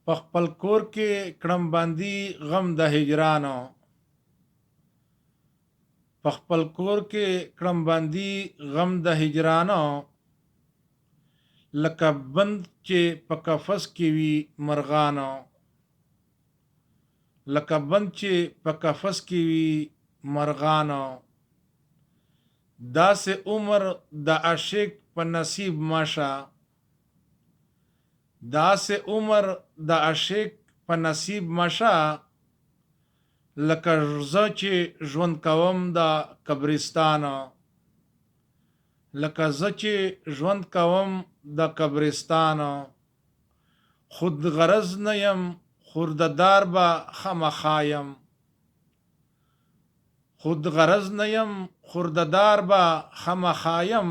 په خپل کور کې کړم بندي غم د هجرانو په خپل کور کې کړم بندي غم د هجرانو لکه بند چې په قفس کې وي مرغانو لکه بند چې په قفس کې وي مرغانو داسې عمر د عاشق په نصیب ماشه داسې عمر د عاشق په نصیب ماشه لکه زه چې ژوند کوم د قبرستانو لکه زه چې ژوند کوم د قبرستانو خود غرض نه یم خوردهدار به خامخا یم خود غرض نه یم خوردهدار به خامخا یم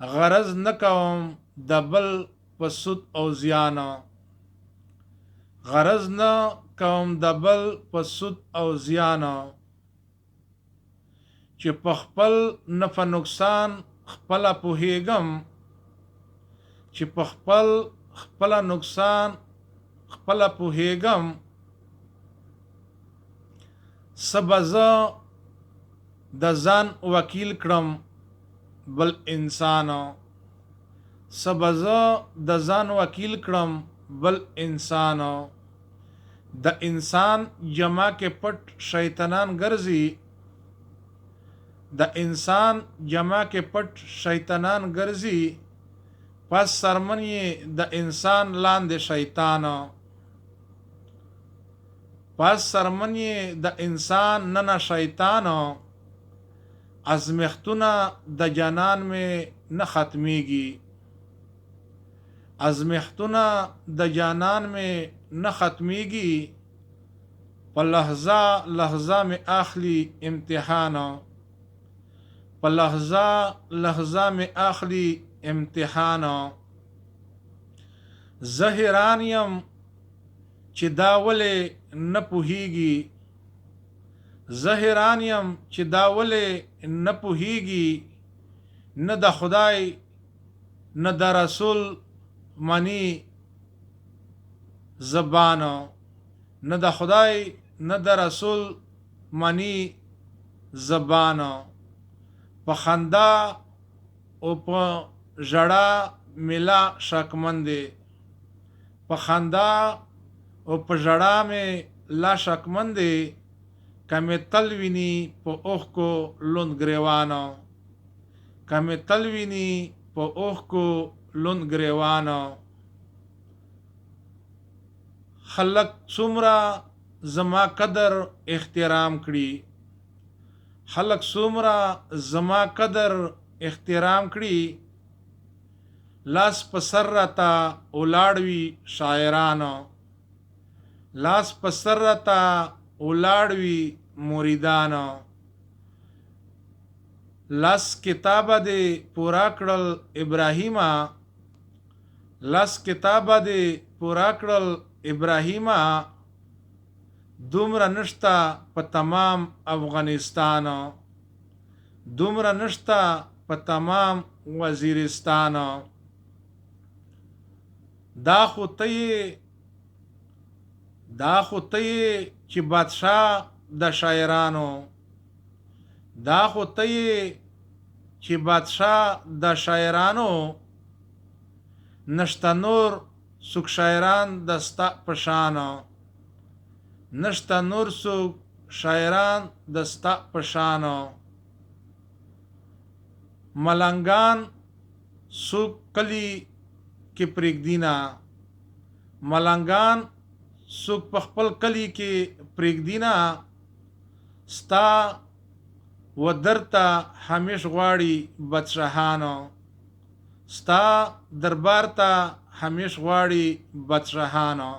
غرض نه کوم د بل په سود او زیانو غرض نه کوم د بل په سود او زیانو چې په خپل نفع نقصان خپله پوهیږم چې په خپله نقصان خپله پوهیږم څه به زه د ځان وکیل کړم بل انسانو څه به زه د ځان وکیل کړم بل انسانو د انسان جمع کې پټ شیطانان ګرځي د انسان جمع کې پټ شیطانان ګرځي پس سرمن یې د انسان لاندې شیطانو پس سرمن یې د انسان ننه شیطانو ازمختونه د جانان مې نه ختمیږي ازمختونه د جانان مې نه ختمیږي په لحظه لحظه مې اخلي امتحانو په لحظه لحظه مې اخلي امتحانو زه حیران یم چې دا ولې نه پوهیږي زه حیران یم چې دا ولې نه پوهیږي نه د خدای نه د رسول منی زبانو نه د خدای نه د رسول منی زبانو په خندا او په ژړا ملا شکمند په خندا او په ژړا مې لا شکمند کمې تل ویني په اوښکو لوند ګریوانو کمې تل ویني په اوښکو لوند ګریوانو خلک څومره زما قدر احترام کړي خلک څومره زما قدر احترام کړي لاس په سر راته ولاړ وي شاعرانو لاس په سر راته ولاړ وي مریدانو لاس کتابه دې پورا کړل ابراهیمه لاس کتابه دې پورا کړل ابراهیمه دومره نشته په تمام افغانستانو دومره نشته په تمام وزیرستانو دا خو ته چې بادشاه د شاعرانو دا خو ته چې بادشاه د شاعرانو نشته نور څوک شاعران د ستا په شانو نشته نور څوک شاعران د ستا په شانو ملنګان څوک کلی کې پرېږدینا ملنګان څوک په خپل کلی کې پرېږدینا ستا و درته همیش غواړي بادشاهانو ستا دربار ته همیش غواړي بادشاهانو